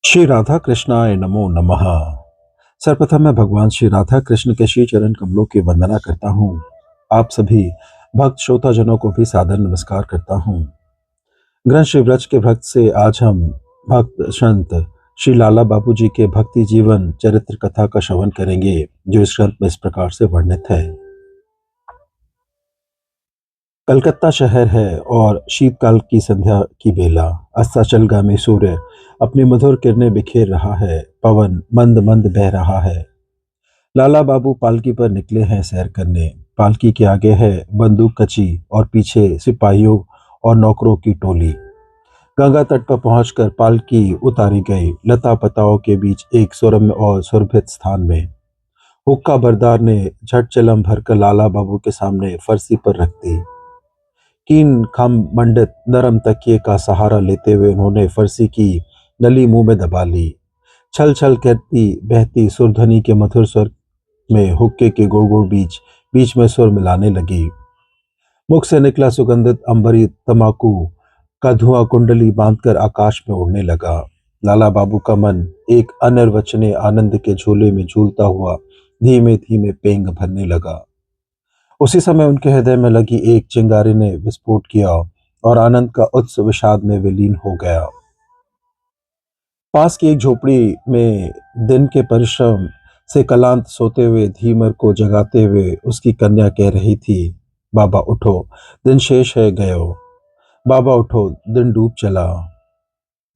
श्री राधा कृष्णाय नमो नमः। सर्वप्रथम मैं भगवान श्री राधा कृष्ण के श्री चरण कमलों की वंदना करता हूँ। आप सभी भक्त श्रोताजनों को भी सादर नमस्कार करता हूँ। ग्रंथ श्री व्रज के भक्त से आज हम भक्त संत श्री लाला बाबू जी के भक्ति जीवन चरित्र कथा का श्रवण करेंगे, जो इस ग्रंथ में इस प्रकार से वर्णित है। कलकत्ता शहर है और शीतकाल की संध्या की बेला। अस्ताचलगामी सूर्य अपनी मधुर किरणें बिखेर रहा है। पवन मंद मंद बह रहा है। लाला बाबू पालकी पर निकले हैं सैर करने। पालकी के आगे है बंदूक कची और पीछे सिपाहियों और नौकरों की टोली। गंगा तट पर पहुंचकर पालकी उतारी गई। लता पताओं के बीच एक सुरम्य और सुरभित स्थान में हुक्का बरदार ने झट चिलम भरकर लाला बाबू के सामने फरसी पर रख दी। कीन खम मंडित नरम तकिए का सहारा लेते हुए उन्होंने फरसी की नली मुंह में दबा ली। छल छल करती बहती सुरध्वनि के मधुर स्वर में हुक्के के गुड़ गुड़ बीच बीच में सुर मिलाने लगी। मुख से निकला सुगंधित अंबरी तमाकू का धुआं कुंडली बांधकर आकाश में उड़ने लगा। लाला बाबू का मन एक अनिर्वचनीय आनंद के झूले में झूलता हुआ धीमे धीमे पेंग भरने लगा। उसी समय उनके हृदय में लगी एक चिंगारी ने विस्फोट किया और आनंद का उत्स विषाद में विलीन हो गया। पास की एक झोपड़ी में दिन के परिश्रम से क्लांत सोते हुए धीमर को जगाते हुए उसकी कन्या कह रही थी, बाबा उठो, दिन शेष है गयो। बाबा उठो, दिन डूब चला।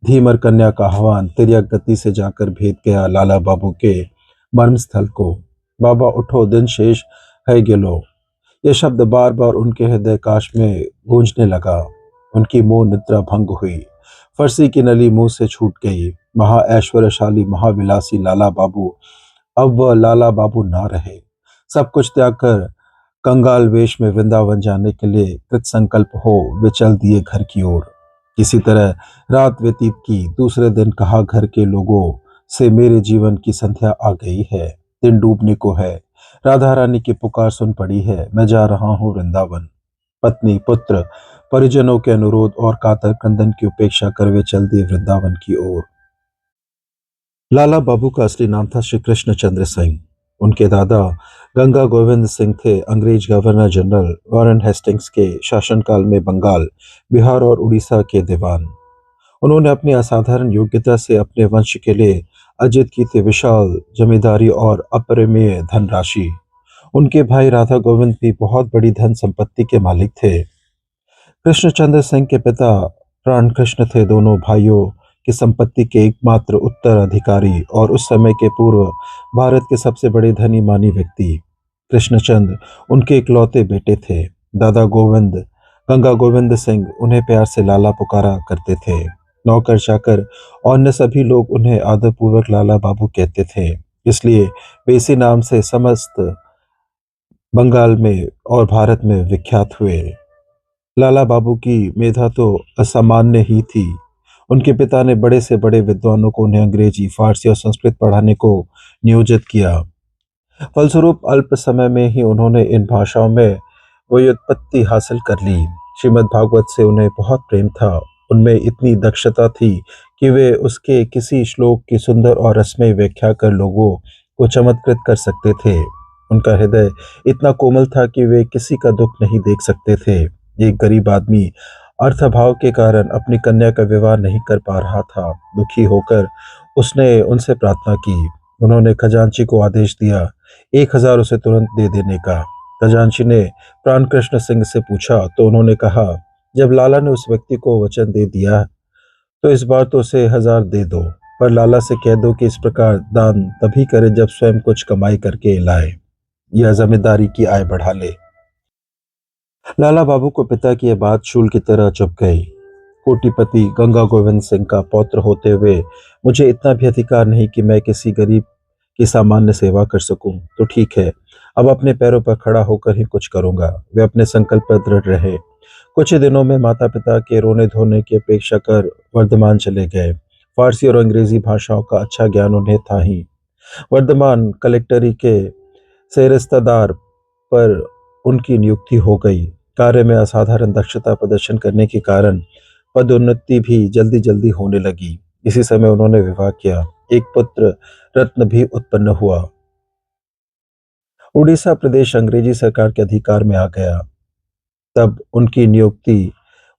धीमर कन्या का आह्वान तिर्यक गति से जाकर भेद गया लाला बाबू के मर्मस्थल को। बाबा उठो, दिन शेष है गिलो। यह शब्द बार बार उनके हृदय काश में गूंजने लगा। उनकी मोह निद्रा भंग हुई। फरसी की नली मुंह से छूट गई। महा ऐश्वर्यशाली महाविलासी लाला बाबू अब वह लाला बाबू ना रहे। सब कुछ त्याग कर कंगाल वेश में वृंदावन जाने के लिए कृत संकल्प हो वे चल दिए घर की ओर। किसी तरह रात व्यतीत की। दूसरे दिन कहा घर के लोगों से, मेरे जीवन की संध्या आ गई है, दिन डूबने को है। राधा रानी की पुकार सुन पड़ी है, मैं जा रहा हूँ वृंदावन। पत्नी पुत्र परिजनों के अनुरोध और कातर क्रंदन की उपेक्षा कर वे चल दिए वृंदावन की ओर। लाला बाबू का असली नाम था श्री कृष्ण चंद्र सिंह। उनके दादा गंगा गोविंद सिंह थे अंग्रेज गवर्नर जनरल वॉरेन हेस्टिंग्स के शासनकाल में बंगाल, बिहार और उड़ीसा के दीवान। उन्होंने अपनी असाधारण योग्यता से अपने वंश के लिए अर्जित की थी विशाल जमींदारी और अपरिमेय धनराशि। उनके भाई राधा गोविंद भी बहुत बड़ी धन संपत्ति के मालिक थे। कृष्णचंद्र सिंह के पिता प्राण कृष्ण थे दोनों भाइयों की संपत्ति के एकमात्र उत्तराधिकारी और उस समय के पूर्व भारत के सबसे बड़े धनी मानी व्यक्ति। कृष्णचंद्र उनके इकलौते बेटे थे। दादा गोविंद गंगा गोविंद सिंह उन्हें प्यार से लाला पुकारा करते थे। नौकर चाकर और अन्य सभी लोग उन्हें आदरपूर्वक लाला बाबू कहते थे। इसलिए वे इसी नाम से समस्त बंगाल में और भारत में विख्यात हुए। लाला बाबू की मेधा तो असामान्य ही थी। उनके पिता ने बड़े से बड़े विद्वानों को उन्हें अंग्रेजी, फारसी और संस्कृत पढ़ाने को नियोजित किया। फलस्वरूप अल्प समय में ही उन्होंने इन भाषाओं में व्युत्पत्ति हासिल कर ली। श्रीमद् भागवत से उन्हें बहुत प्रेम था। उनमें इतनी दक्षता थी कि वे उसके किसी श्लोक की सुंदर और रसमयी व्याख्या कर लोगों को चमत्कृत कर सकते थे। उनका हृदय इतना कोमल था कि वे किसी का दुख नहीं देख सकते थे। एक गरीब आदमी अर्थाभाव के कारण अपनी कन्या का विवाह नहीं कर पा रहा था। दुखी होकर उसने उनसे प्रार्थना की। उन्होंने खजांची को आदेश दिया 1000 उसे तुरंत दे देने का। खजांची ने प्राण कृष्ण सिंह से पूछा तो उन्होंने कहा, जब लाला ने उस व्यक्ति को वचन दे दिया तो इस बार तो उसे 1000 दे दो, पर लाला से कह दो कि इस प्रकार दान तभी करे जब स्वयं कुछ कमाई करके लाए या जमींदारी की आय बढ़ा ले। लाला बाबू को पिता की यह बात शूल की तरह चुभ गई। कोटिपति गंगा गोविंद सिंह का पौत्र होते हुए मुझे इतना भी अधिकार नहीं कि मैं किसी गरीब की सामान्य सेवा कर सकूं। तो ठीक है, अब अपने पैरों पर खड़ा होकर ही कुछ करूंगा। वे अपने संकल्प पर दृढ़ रहे। कुछ ही दिनों में माता पिता के रोने धोने की अपेक्षा कर वर्धमान चले गए। फारसी और अंग्रेजी भाषाओं का अच्छा ज्ञान उन्हें था ही। वर्धमान कलेक्टरी के सेरिस्तादार पर उनकी नियुक्ति हो गई। कार्य में असाधारण दक्षता प्रदर्शन करने के कारण पदोन्नति भी जल्दी जल्दी होने लगी। इसी समय उन्होंने विवाह किया। एक पुत्र रत्न भी उत्पन्न हुआ। उड़ीसा प्रदेश अंग्रेजी सरकार के अधिकार में आ गया। तब उनकी नियुक्ति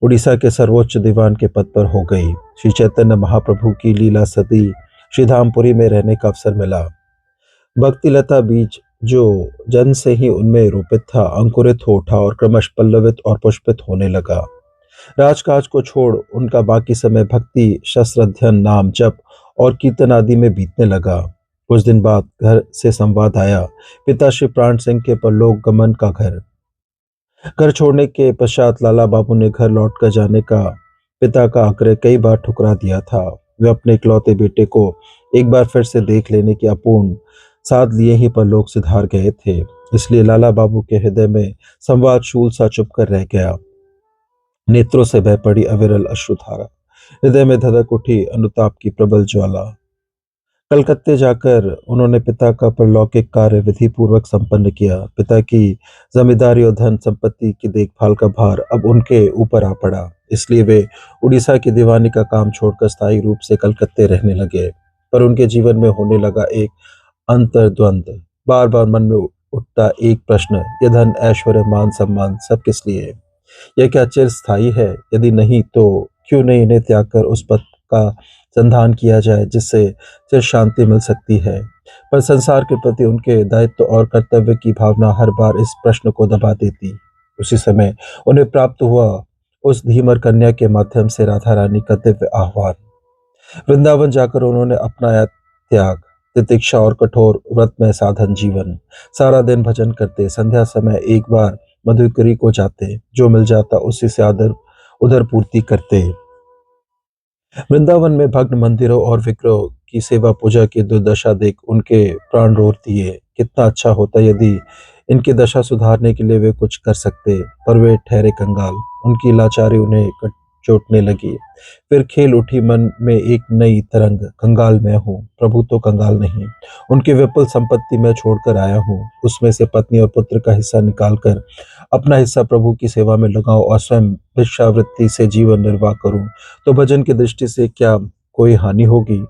उड़ीसा के सर्वोच्च दीवान के पद पर हो गई। श्री चैतन्य महाप्रभु की लीला सती श्रीधामपुरी में रहने का अवसर मिला। भक्तिलता बीज जो जन्म से ही उनमें रोपित था, अंकुरित हो उठा और क्रमश पल्लवित और पुष्पित होने लगा। राजकाज को छोड़ उनका बाकी समय भक्ति, शस्त्र अध्ययन, नाम जप और कीर्तन आदि में बीतने लगा। कुछ दिन बाद घर से संवाद आया, पिता श्री प्राण सिंह के परलोक गमन का। घर छोड़ने के पश्चात लाला बाबू ने घर लौटकर जाने का पिता का आग्रह कई बार ठुकरा दिया था। वे अपने इकलौते बेटे को एक बार फिर से देख लेने की अपूर्ण साध लिए ही परलोक सिधार गए थे। इसलिए लाला बाबू के हृदय में संवाद शूल सा चुप कर रह गया। नेत्रों से बह पड़ी अविरल अश्रुधारा, हृदय में धधक उठी अनुताप की प्रबल ज्वाला। कलकत्ते जाकर उन्होंने पिता का परलौकिक कार्य विधि पूर्वक संपन्न किया। पिता की जमींदारी और धन संपत्ति की देखभाल का भार अब उनके ऊपर आ पड़ा। इसलिए वे उड़ीसा की दीवानी का काम छोड़कर स्थायी रूप से कलकत्ते रहने लगे। पर उनके जीवन में होने लगा एक अंतर्द्वंद। बार बार मन में उठता एक प्रश्न, यह धन, ऐश्वर्य, मान सम्मान सब किस लिए? यह क्या चिरस्थायी है? यदि नहीं तो क्यों नहीं इन्हें त्याग कर उस पद का संधान किया जाए जिससे चिर शांति मिल सकती है? पर संसार के प्रति उनके दायित्व और कर्तव्य की भावना हर बार इस प्रश्न को दबा देती। उसी समय उन्हें प्राप्त हुआ उस धीमर कन्या के माध्यम से राधा रानी का दिव्य आह्वान। वृंदावन जाकर उन्होंने अपनाया त्याग, तितिक्षा और कठोर व्रतमय साधन जीवन। सारा दिन भजन करते, संध्या समय एक बार मधुकरी को जाते, जो मिल जाता उसी से आदर उधर पूर्ति करते। वृंदावन में भग्न मंदिरों और विग्रहों की सेवा पूजा की दुर्दशा देख उनके प्राण रोक दिए। कितना अच्छा होता यदि इनकी दशा सुधारने के लिए वे कुछ कर सकते, पर वे ठहरे कंगाल। उनकी लाचारी उन्हें चोटने लगी। फिर खेल उठी मन में एक नई तरंग, कंगाल मैं हूँ, प्रभु तो कंगाल नहीं। उनकी विपुल संपत्ति मैं छोड़कर आया हूँ, उसमें से पत्नी और पुत्र का हिस्सा निकालकर अपना हिस्सा प्रभु की सेवा में लगाऊं और स्वयं भिक्षावृत्ति से जीवन निर्वाह करूं, तो भजन की दृष्टि से क्या कोई हानि होगी?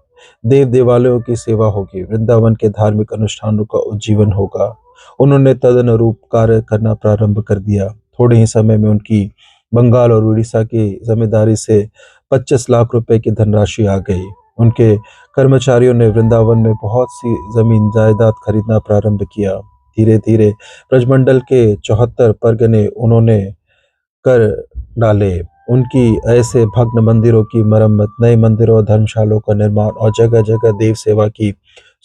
देव देवालयों की सेवा होगी, वृंदावन के धार्मिक अनुष्ठानों का उज्जीवन होगा। उन्होंने तदनुरूप कार्य करना प्रारंभ कर दिया। थोड़े ही समय में उनकी बंगाल और उड़ीसा की जमींदारी से 25 लाख रुपए की धनराशि आ गई। उनके कर्मचारियों ने वृंदावन में बहुत सी जमीन जायदाद खरीदना प्रारंभ किया। धीरे धीरे ब्रजमंडल के 74 परगने उन्होंने कर डाले। उनकी ऐसे भग्न मंदिरों की मरम्मत, नए मंदिरों और धर्मशालों का निर्माण और जगह जगह देव सेवा की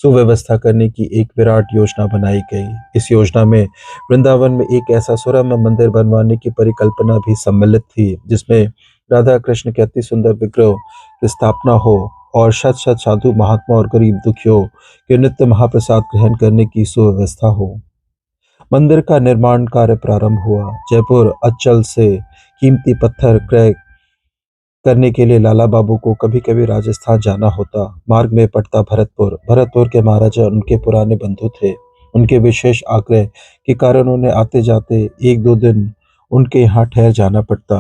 सुव्यवस्था करने की एक विराट योजना बनाई गई। इस योजना में वृंदावन में एक ऐसा सुरम्य मंदिर बनवाने की परिकल्पना भी सम्मिलित थी, जिसमें राधा कृष्ण के अति सुंदर विग्रह की स्थापना हो और शत शत साधु महात्मा और गरीब दुखियों के नित्य महाप्रसाद ग्रहण करने की सुव्यवस्था हो। मंदिर का निर्माण कार्य प्रारंभ हुआ। जयपुर अंचल से कीमती पत्थर क्रय करने के लिए लाला बाबू को कभी कभी राजस्थान जाना होता। मार्ग में पड़ता भरतपुर। भरतपुर के महाराजा उनके पुराने बंधु थे। उनके विशेष आग्रह के कारण उन्हें आते जाते एक दो दिन उनके यहाँ ठहर जाना पड़ता।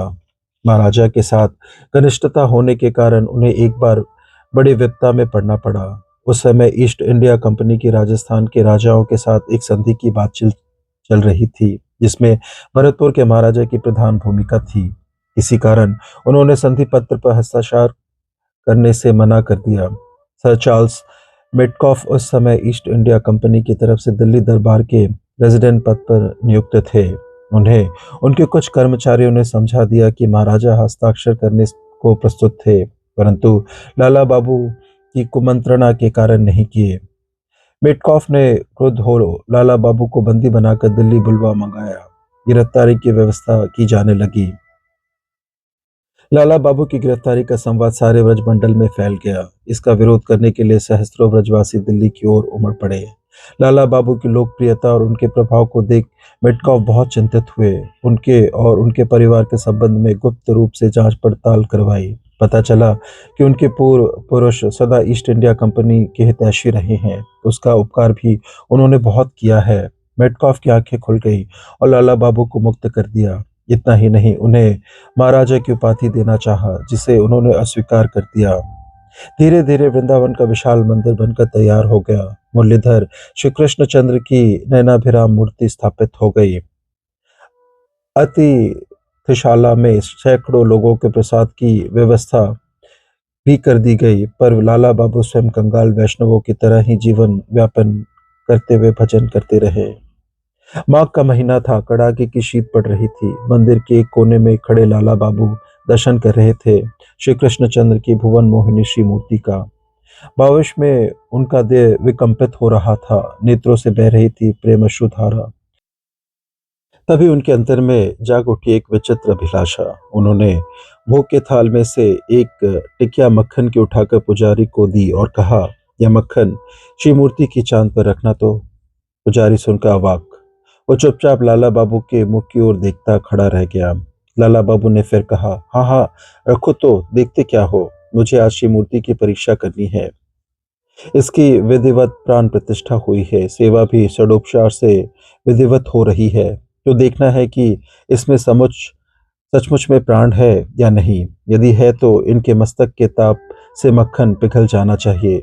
महाराजा के साथ घनिष्ठता होने के कारण उन्हें एक बार बड़ी विपदा में पड़ना पड़ा। उस समय ईस्ट इंडिया कंपनी की राजस्थान के राजाओं के साथ एक संधि की बातचीत चल रही थी, जिसमें भरतपुर के महाराजा की प्रधान भूमिका थी। इसी कारण उन्होंने संधि पत्र पर हस्ताक्षर करने से मना कर दिया। सर चार्ल्स मेटकॉफ उस समय ईस्ट इंडिया कंपनी की तरफ से दिल्ली दरबार के रेजिडेंट पद पर नियुक्त थे। उन्हें उनके कुछ कर्मचारियों ने समझा दिया कि महाराजा हस्ताक्षर करने को प्रस्तुत थे, परंतु लाला बाबू की कुमंत्रणा के कारण नहीं किए। मेटकॉफ ने क्रुद्ध हो लाला बाबू को बंदी बनाकर दिल्ली बुलवा मंगाया। गिरफ्तारी की व्यवस्था की जाने लगी। लाला बाबू की गिरफ्तारी का संवाद सारे ब्रजमंडल में फैल गया। इसका विरोध करने के लिए सहस्त्रों ब्रजवासी दिल्ली की ओर उमड़ पड़े। लाला बाबू की लोकप्रियता और उनके प्रभाव को देख मेटकॉफ बहुत चिंतित हुए। उनके और उनके परिवार के संबंध में गुप्त रूप से जांच पड़ताल करवाई। पता चला कि उनके पूर्व पुरुष सदा ईस्ट इंडिया कंपनी के हितैषी रहे हैं। उसका उपकार भी उन्होंने बहुत किया है। मेटकॉफ की आंखें खुल गई और लाला बाबू को मुक्त कर दिया। इतना ही नहीं, उन्हें महाराजा की उपाधि देना चाहा, जिसे उन्होंने अस्वीकार कर दिया। धीरे धीरे वृंदावन का विशाल मंदिर बनकर तैयार हो गया। मुरलीधर श्री कृष्णचंद्र की नयनाभिराम मूर्ति स्थापित हो गई। अतिथिशाला में सैकड़ों लोगों के प्रसाद की व्यवस्था भी कर दी गई, पर लाला बाबू स्वयं कंगाल वैष्णवों की तरह ही जीवन व्यापन करते हुए भजन करते रहे। माघ का महीना था, कड़ाके की शीत पड़ रही थी। मंदिर के एक कोने में खड़े लाला बाबू दर्शन कर रहे थे श्री कृष्णचंद्र की भुवन मोहिनी श्री मूर्ति का। भावेश में उनका देह विकंपित हो रहा था, नेत्रों से बह रही थी प्रेम अश्रुधारा। तभी उनके अंतर में जाग उठी एक विचित्र अभिलाषा। उन्होंने भोग के थाल में से एक टिकिया मक्खन की उठाकर पुजारी को दी और कहा, यह मक्खन श्री मूर्ति की चांद पर रखना। तो पुजारी सुनकर अवाक। वो चुपचाप लाला बाबू के मुख की ओर देखता खड़ा रह गया। लाला बाबू ने फिर कहा, हाँ हाँ, रखो तो, देखते क्या हो, मुझे आज श्री मूर्ति की परीक्षा करनी है। इसकी विधिवत प्राण प्रतिष्ठा हुई है, सेवा भी षडोपचार से विधिवत हो रही है। तो देखना है कि इसमें सचमुच में प्राण है या नहीं। यदि है तो इनके मस्तक के ताप से मक्खन पिघल जाना चाहिए।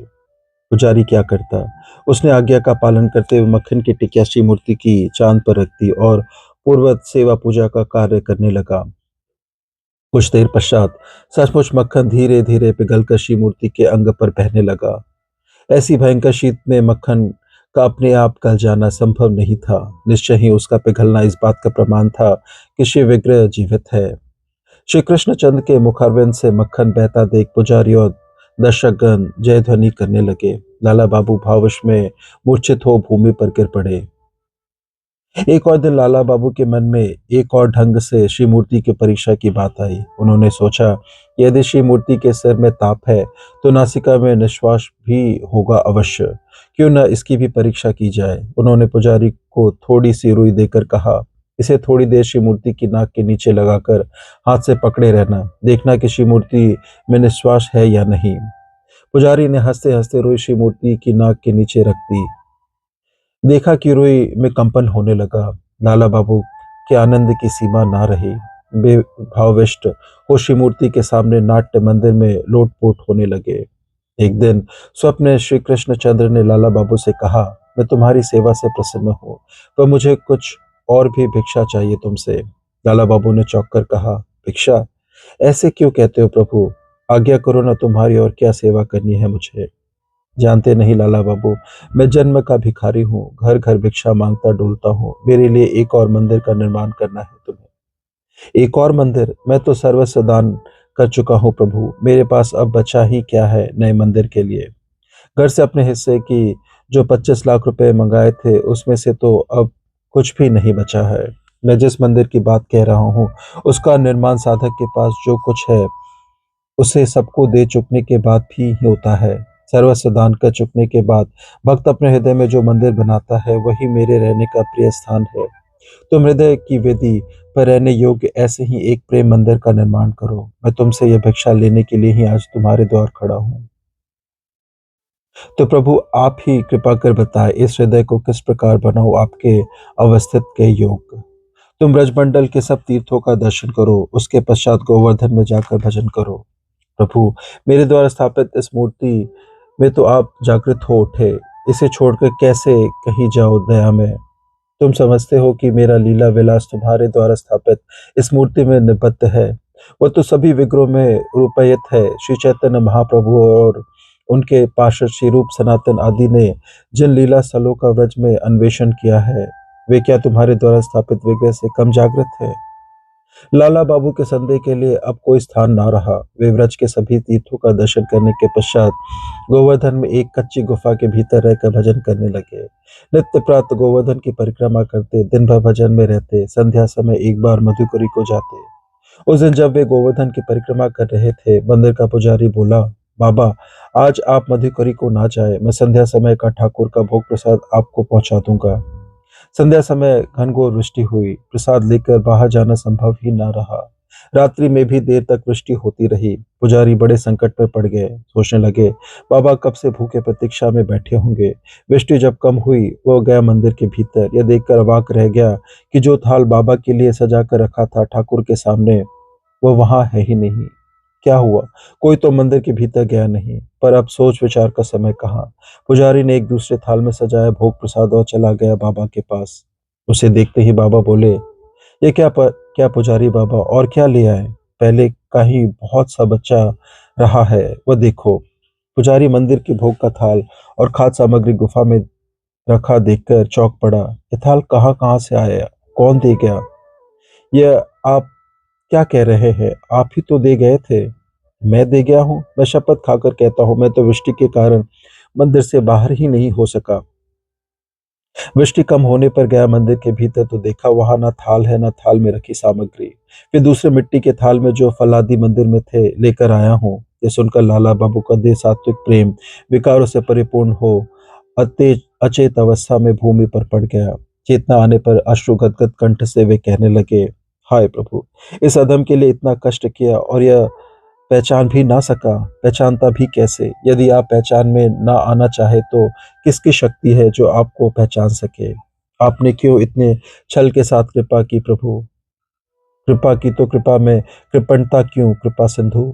पुजारी क्या करता, उसने आज्ञा का पालन करते हुए मक्खन की टिकिया श्री मूर्ति की चांद पर रख दी और पूर्वत सेवा पूजा का कार्य करने लगा। कुछ देर पश्चात सचमुच मक्खन धीरे धीरे पिघलकर श्री मूर्ति के अंग पर बहने लगा। ऐसी भयंकर शीत में मक्खन का अपने आप गल जाना संभव नहीं था। निश्चय ही उसका पिघलना इस बात का प्रमाण था कि श्री विग्रह जीवित है। श्री कृष्णचंद्र के मुखारविंद से मक्खन बहता देख पुजारी और दर्शकगण जय ध्वनि करने लगे। लाला बाबू भाववश में मूर्छित हो भूमि पर गिर पड़े। एक और दिन लाला बाबू के मन में एक और ढंग से श्री मूर्ति की परीक्षा की बात आई। उन्होंने सोचा, यदि श्री मूर्ति के सिर में ताप है तो नासिका में निश्वास भी होगा अवश्य। क्यों न इसकी भी परीक्षा की जाए। उन्होंने पुजारी को थोड़ी सी रुई देकर कहा, इसे थोड़ी देर श्री मूर्ति की नाक के नीचे लगाकर हाथ से पकड़े रहना, देखना कि श्री मूर्ति में निश्वास है या नहीं। पुजारी ने हंसते हंसते रुई श्री मूर्ति की नाक के नीचे रख दी। देखा कि रुई में कंपन होने लगा। लाला बाबू के आनंद की सीमा ना रही। वे भावविष्ट हो श्री मूर्ति के सामने नाट्य मंदिर में लोटपोट होने लगे। एक दिन स्वप्न में श्री कृष्णचंद्र ने लाला बाबू से कहा, मैं तुम्हारी सेवा से प्रसन्न हूँ, पर मुझे कुछ और भी भिक्षा चाहिए तुमसे। लाला बाबू ने चौंक कर कहा, भिक्षा? ऐसे क्यों कहते हो प्रभु? आज्ञा करो ना, तुम्हारी और क्या सेवा करनी है मुझे। जानते नहीं लाला बाबू, मैं जन्म का भिखारी हूँ, घर घर भिक्षा मांगता डोलता हूँ। मेरे लिए एक और मंदिर का निर्माण करना है तुम्हें। एक और मंदिर? मैं तो सर्वस्व दान कर चुका हूँ प्रभु, मेरे पास अब बचा ही क्या है नए मंदिर के लिए। घर से अपने हिस्से की जो 25 लाख रुपए मंगाए थे उसमें से तो अब कुछ भी नहीं बचा है। मैं जिस मंदिर की बात कह रहा हूँ उसका निर्माण साधक के पास जो कुछ है उसे सबको दे चुकने के बाद भी होता है। सर्वस्व दान कर चुकने के बाद भक्त अपने हृदय में जो मंदिर बनाता है वही मेरे रहने का प्रिय स्थान है। तुम हृदय की वेदी पर रहने योग्य ऐसे ही एक प्रेम मंदिर का निर्माण करो। मैं तुमसे यह भिक्षा लेने के लिए ही आज तुम्हारे द्वार खड़ा हूँ। तो प्रभु आप ही कृपा कर बताए इस हृदय को किस प्रकार बनाओ आपके अवस्थित के योग। तुम ब्रजमंडल के सब तीर्थों का दर्शन करो, उसके पश्चात गोवर्धन में जाकर भजन करो। प्रभु, मेरे द्वारा स्थापित इस मूर्ति में तो आप जागृत हो उठे, इसे छोड़कर कैसे कहीं जाओ दया में। तुम समझते हो कि मेरा लीला विलास तुम्हारे द्वारा स्थापित इस मूर्ति में निबद्ध है। वह तो सभी विग्रहों में रूपायित है। श्री चैतन्य महाप्रभु और उनके पार्षद श्री रूप सनातन आदि ने जिन लीला स्थलों का व्रज में अन्वेषण किया है वे क्या तुम्हारे द्वारा स्थापित विग्रह से कम जागृत है। लाला बाबू के संदेह के लिए अब कोई स्थान ना रहा। वे व्रज के सभी तीर्थों का दर्शन करने के पश्चात गोवर्धन में एक कच्ची गुफा के भीतर रहकर भजन करने लगे। नित्य प्रातः गोवर्धन की परिक्रमा करते, दिन भर भजन में रहते, संध्या समय एक बार मधुकरी को जाते। उस दिन जब वे गोवर्धन की परिक्रमा कर रहे थे, मंदिर का पुजारी बोला, बाबा, आज आप मधुकरी को ना जाए, मैं संध्या समय का ठाकुर का भोग प्रसाद आपको पहुंचा दूंगा। संध्या समय घनघोर वृष्टि हुई। प्रसाद लेकर बाहर जाना संभव ही न रहा। रात्रि में भी देर तक वृष्टि होती रही। पुजारी बड़े संकट में पड़ गए। सोचने लगे, बाबा कब से भूखे प्रतीक्षा में बैठे होंगे। वृष्टि जब कम हुई वो गया मंदिर के भीतर। यह देखकर अवाक रह गया कि जो थाल बाबा के लिए सजा कर रखा था ठाकुर के सामने वो वहां है ही नहीं। क्या हुआ? कोई तो मंदिर के भीतर गया नहीं, पर अब सोच विचार का समय कहाँ। पुजारी ने एक दूसरे थाल में सजाया भोग प्रसाद और चला गया बाबा के पास। उसे देखते ही बाबा बोले, ये क्या पुजारी बाबा, और क्या ले आए? पहले का ही बहुत सा बच्चा रहा है, वह देखो। पुजारी मंदिर के भोग का थाल और खाद्य सामग्री गुफा में रखा देखकर चौंक पड़ा। ये थाल कहाँ कहाँ से आया? कौन दे गया? यह आप क्या कह रहे हैं? आप ही तो दे गए थे। मैं दे गया हूँ? मैं शपथ खाकर कहता हूँ, मैं तो वृष्टि के कारण मंदिर से बाहर ही नहीं हो सका। वृष्टि कम होने पर गया मंदिर के भीतर तो देखा वहां न थाल है न थाल में रखी सामग्री। फिर दूसरे मिट्टी के थाल में जो फलादी मंदिर में थे लेकर आया हूँ। ये सुनकर लाला बाबू का देह सात्विक प्रेम विकारों से परिपूर्ण हो अतेज अचेत अवस्था में भूमि पर पड़ गया। चेतना आने पर अश्रु गदगद कंठ से वे कहने लगे, हाय प्रभु, इस अधम के लिए इतना कष्ट किया और यह पहचान भी ना सका। पहचानता भी कैसे? यदि आप पहचान में ना आना चाहे तो किसकी शक्ति है जो आपको पहचान सके? आपने क्यों इतने छल के साथ कृपा की प्रभु? कृपा की तो कृपा में कृपणता क्यों कृपा सिंधु?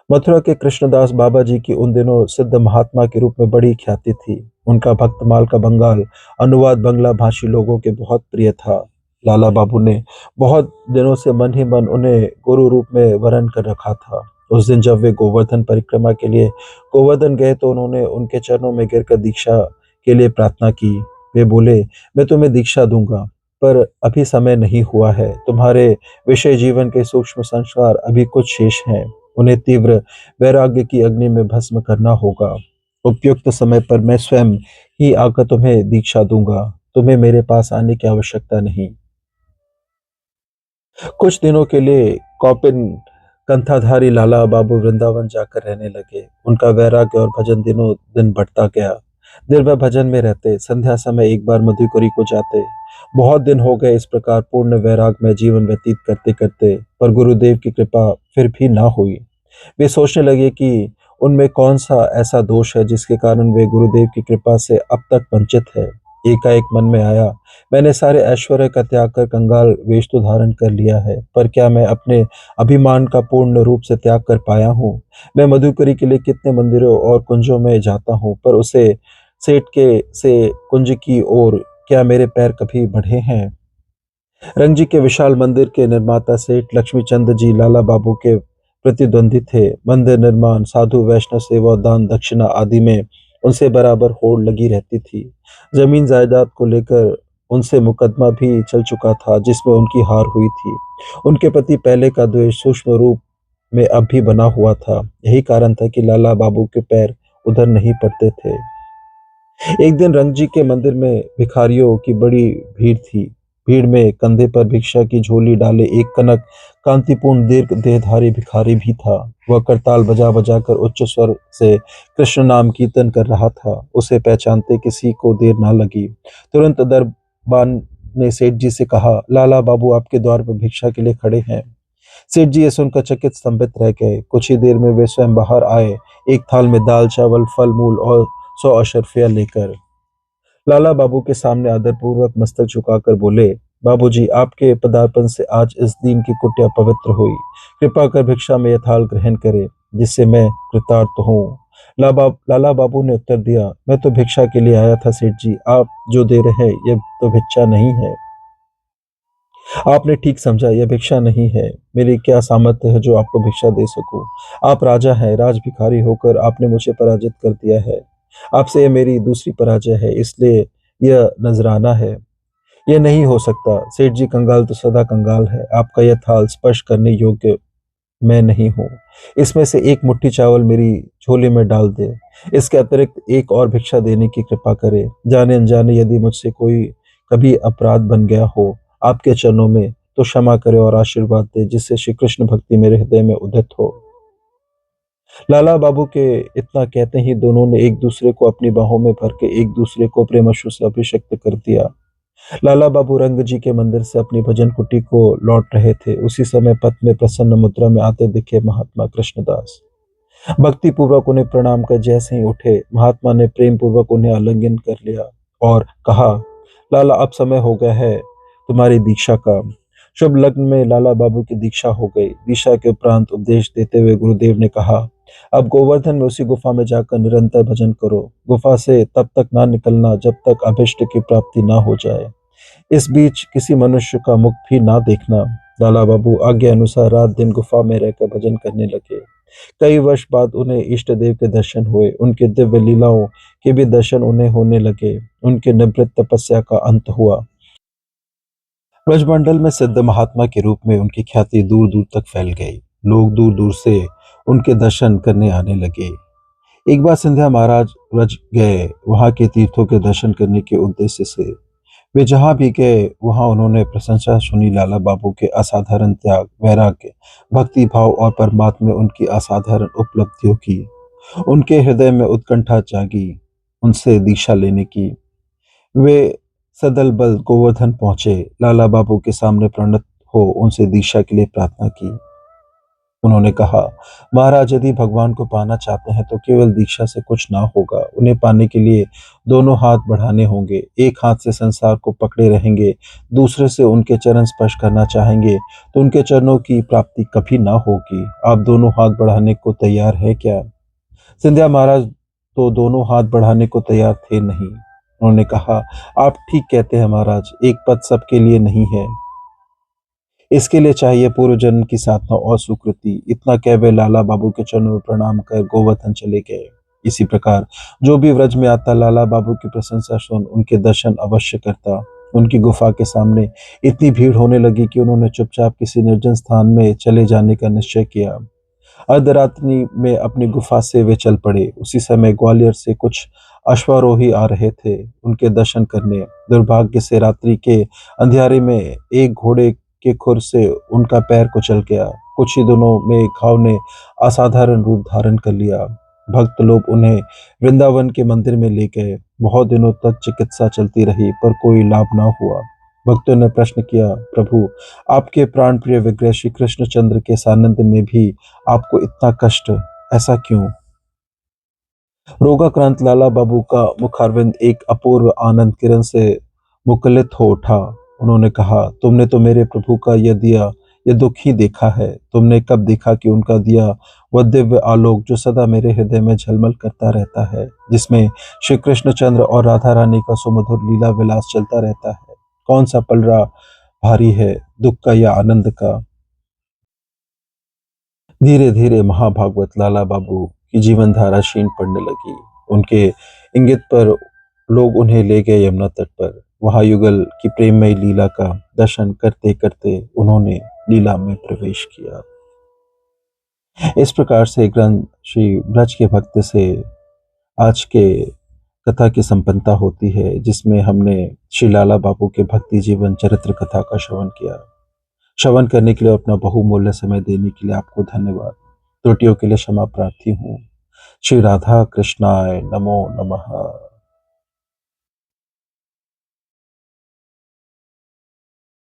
मथुरा के कृष्णदास बाबा जी की उन दिनों सिद्ध महात्मा के रूप में बड़ी ख्याति थी। उनका भक्तमाल का बंगाल अनुवाद बंगला भाषी लोगों के बहुत प्रिय था। लाला बाबू ने बहुत दिनों से मन ही मन उन्हें गुरु रूप में वरण कर रखा था। उस दिन जब वे गोवर्धन परिक्रमा के लिए गोवर्धन गए तो उन्होंने उनके चरणों में गिरकर दीक्षा के लिए प्रार्थना की। वे बोले, मैं तुम्हें दीक्षा दूंगा, पर अभी समय नहीं हुआ है। तुम्हारे विषय जीवन के सूक्ष्म संस्कार अभी कुछ शेष हैं। उन्हें तीव्र वैराग्य की अग्नि में भस्म करना होगा। उपयुक्त समय पर मैं स्वयं ही आकर तुम्हें दीक्षा दूंगा। तुम्हें मेरे पास आने की आवश्यकता नहीं। कुछ दिनों के लिए कौपिन कंथाधारी लाला बाबू वृंदावन जाकर रहने लगे। उनका वैराग्य और भजन दिनों दिन बढ़ता गया। दिन भर भजन में रहते, संध्या समय एक बार मधुकरी को जाते। बहुत दिन हो गए इस प्रकार पूर्ण वैराग में जीवन व्यतीत करते करते, पर गुरुदेव की कृपा फिर भी ना हुई। वे सोचने लगे कि उनमें कौन सा ऐसा दोष है जिसके कारण वे गुरुदेव की कृपा से अब तक वंचित है। एकाएक मन में आया, मैंने सारे ऐश्वर्य का त्याग कर कंगाल वेश तो धारण कर लिया है, पर क्या मैं अपने अभिमान का पूर्ण रूप से त्याग कर पाया हूँ? मैं मधुकरी के लिए कितने मंदिरों और कुंजों में जाता हूँ, पर उसे सेठ के से कुंज की ओर क्या मेरे पैर कभी बढ़े हैं? रंगजी के विशाल मंदिर के निर्माता सेठ लक्ष्मीचंद जी लाला बाबू के प्रतिद्वंदी थे। मंदिर निर्माण, साधु वैष्णव सेवा, दान दक्षिणा आदि में उनसे बराबर होड़ लगी रहती थी। जमीन जायदाद को लेकर उनसे मुकदमा भी चल चुका था जिसमें उनकी हार हुई थी। उनके प्रति पहले का द्वेष सूक्ष्म रूप में अब भी बना हुआ था। यही कारण था कि लाला बाबू के पैर उधर नहीं पड़ते थे। एक दिन रंगजी के मंदिर में भिखारियों की बड़ी भीड़ थी। भीड़ में कंधे पर भिक्षा की झोली डाले एक कनक कांतिपूर्ण दीर्घ देहधारी भिखारी भी था। वह करताल बजा बजा कर उच्च स्वर से कृष्ण नाम कीर्तन कर रहा था। उसे पहचानते किसी को देर ना लगी। तुरंत दरबान ने सेठ जी से कहा, लाला बाबू आपके द्वार पर भिक्षा के लिए खड़े हैं। सेठ जी ये सुनकर चकित स्तंभित रह गए। कुछ ही देर में वे स्वयं बाहर आए, एक थाल में दाल चावल फल मूल और 100 अशर्फिया लेकर। लाला बाबू के सामने आदरपूर्वक मस्तक झुकाकर बोले, बाबूजी आपके पदार्पण से आज इस दीन की कुटिया पवित्र हुई। कृपा कर भिक्षा में यह थाल ग्रहण करे जिससे मैं कृतार्थ हूँ। लाला बाबू ने उत्तर दिया, मैं तो भिक्षा के लिए आया था सेठ जी, आप जो दे रहे हैं यह तो भिक्षा नहीं है। आपने ठीक समझा, यह भिक्षा नहीं है। मेरी क्या सामर्थ्य है जो आपको भिक्षा दे सकूं? आप राजा हैं, राज भिखारी होकर आपने मुझे पराजित कर दिया है। आपसे यह मेरी दूसरी पराजय है, इसलिए यह नजराना है। यह नहीं हो सकता। सेठ जी, कंगाल तो सदा कंगाल है। आपका यह थाल स्पर्श करने योग्य मैं नहीं हूँ। इसमें से एक मुट्ठी चावल मेरी झोली में डाल दे। इसके अतिरिक्त एक और भिक्षा देने की कृपा करे। जाने अनजाने यदि मुझसे कोई कभी अपराध बन गया हो आपके चरणों में, तो क्षमा करे और आशीर्वाद दे जिससे श्री कृष्ण भक्ति मेरे हृदय में उदित हो। लाला बाबू के इतना कहते ही दोनों ने एक दूसरे को अपनी बाहों में भर के एक दूसरे को प्रेमशु से अभिषिक्त कर दिया। लाला बाबू रंग जी के मंदिर से अपनी भजन कुटी को लौट रहे थे। उसी समय पथ में प्रसन्न मुद्रा में आते दिखे महात्मा कृष्णदास। भक्ति पूर्वक उन्हें प्रणाम कर जैसे ही उठे, महात्मा ने प्रेम पूर्वक उन्हें आलिंगन कर लिया और कहा, लाला अब समय हो गया है तुम्हारी दीक्षा का। शुभ लग्न में लाला बाबू की दीक्षा हो गई। दीक्षा के उपरांत उपदेश देते हुए गुरुदेव ने कहा, अब गोवर्धन में उसी गुफा में जाकर निरंतर भजन करो। गुफा से तब तक ना निकलना जब तक अभिष्ट की प्राप्ति ना हो जाए। इस बीच किसी मनुष्य का मुख भी ना देखना। लाला बाबू आज्ञा अनुसार रात दिन गुफा में रहकर भजन करने लगे। कई वर्ष बाद उन्हें इष्ट देव के दर्शन हुए। उनके दिव्य लीलाओं के भी दर्शन उन्हें होने लगे। उनके निवृत्त तपस्या का अंत हुआ। ब्रजमंडल में सिद्ध महात्मा के रूप में उनकी ख्याति दूर दूर तक फैल गई। लोग दूर दूर से उनके दर्शन करने आने लगे। एक बार सिंधिया महाराज ब्रज गए, वहां के तीर्थों के दर्शन करने के उद्देश्य से। वे जहां भी गए वहां उन्होंने प्रशंसा सुनी। लाला बाबू के असाधारण त्याग, वैराग्य, भक्ति भाव और परमात्मा में उनकी असाधारण उपलब्धियों की। उनके हृदय में उत्कंठा जागी उनसे दीक्षा लेने की। वे सदल बल गोवर्धन पहुंचे। लाला बाबू के सामने प्रणत हो उनसे दीक्षा के लिए प्रार्थना की। उन्होंने कहा, महाराज यदि भगवान को पाना चाहते हैं तो केवल दीक्षा से कुछ ना होगा। उन्हें पाने के लिए दोनों हाथ बढ़ाने होंगे। एक हाथ से संसार को पकड़े रहेंगे, दूसरे से उनके चरण स्पर्श करना चाहेंगे तो उनके चरणों की प्राप्ति कभी ना होगी। आप दोनों हाथ बढ़ाने को तैयार है क्या? सिंधिया महाराज तो दोनों हाथ बढ़ाने को तैयार थे नहीं। उन्होंने कहा, आप ठीक कहते हैं महाराज, एक पद सबके लिए नहीं है। इसके लिए चाहिए पूर्व जन्म की साधना और सुकृति। इतना कह वे लाला बाबू के चरणों में प्रणाम कर गोवर्धन चले गए। इसी प्रकार जो भी व्रज में आता लाला बाबू की प्रशंसा सुन उनके दर्शन अवश्य करता। उनकी गुफा के सामने इतनी भीड़ होने लगी कि उन्होंने चुपचाप किसी निर्जन स्थान में चले जाने का निश्चय किया। अर्धरात्रि में अपनी गुफा से वे चल पड़े। उसी समय ग्वालियर से कुछ अश्वारोही आ रहे थे उनके दर्शन करने। दुर्भाग्य से रात्रि के अंधियारे में एक घोड़े के खुर से उनका पैर कुचल गया। कुछ ही दिनों में घाव ने असाधारण रूप धारण कर लिया। भक्त लोग उन्हें वृंदावन के मंदिर में ले गए। बहुत दिनों तक चिकित्सा चलती रही पर कोई लाभ न हुआ। भक्तों ने प्रश्न किया, प्रभु, आपके प्राण प्रिय विग्रह श्री कृष्णचंद्र के सानिध्य में भी आपको इतना कष्ट, ऐसा क्यों? रोगाक्रांत लाला बाबू का मुखारविंद एक अपूर्व आनंद किरण से मुखलित हो उठा। उन्होंने कहा, तुमने तो मेरे प्रभु का यह दुख ही देखा है। तुमने कब देखा कि उनका दिया वह दिव्य आलोक जो सदा मेरे हृदय में झलमल करता रहता है, जिसमें श्री कृष्णचंद्र और राधा रानी का सुमधुर लीला विलास चलता रहता है, कौन सा पलड़ा भारी है, दुख का या आनंद का? धीरे धीरे महाभागवत लाला बाबू की जीवन धारा क्षीण पड़ने लगी। उनके इंगित पर लोग उन्हें ले गए यमुना तट पर। वहां युगल की प्रेममय लीला का दर्शन करते करते उन्होंने लीला में प्रवेश किया। इस प्रकार से ग्रंथ श्री ब्रज के भक्त से आज के कथा की संपन्नता होती है, जिसमें हमने श्री लाला बाबू के भक्ति जीवन चरित्र कथा का श्रवण किया। श्रवण करने के लिए अपना बहुमूल्य समय देने के लिए आपको धन्यवाद। त्रुटियों के लिए क्षमा प्रार्थी हूँ। श्री राधा कृष्णाय नमो नमः।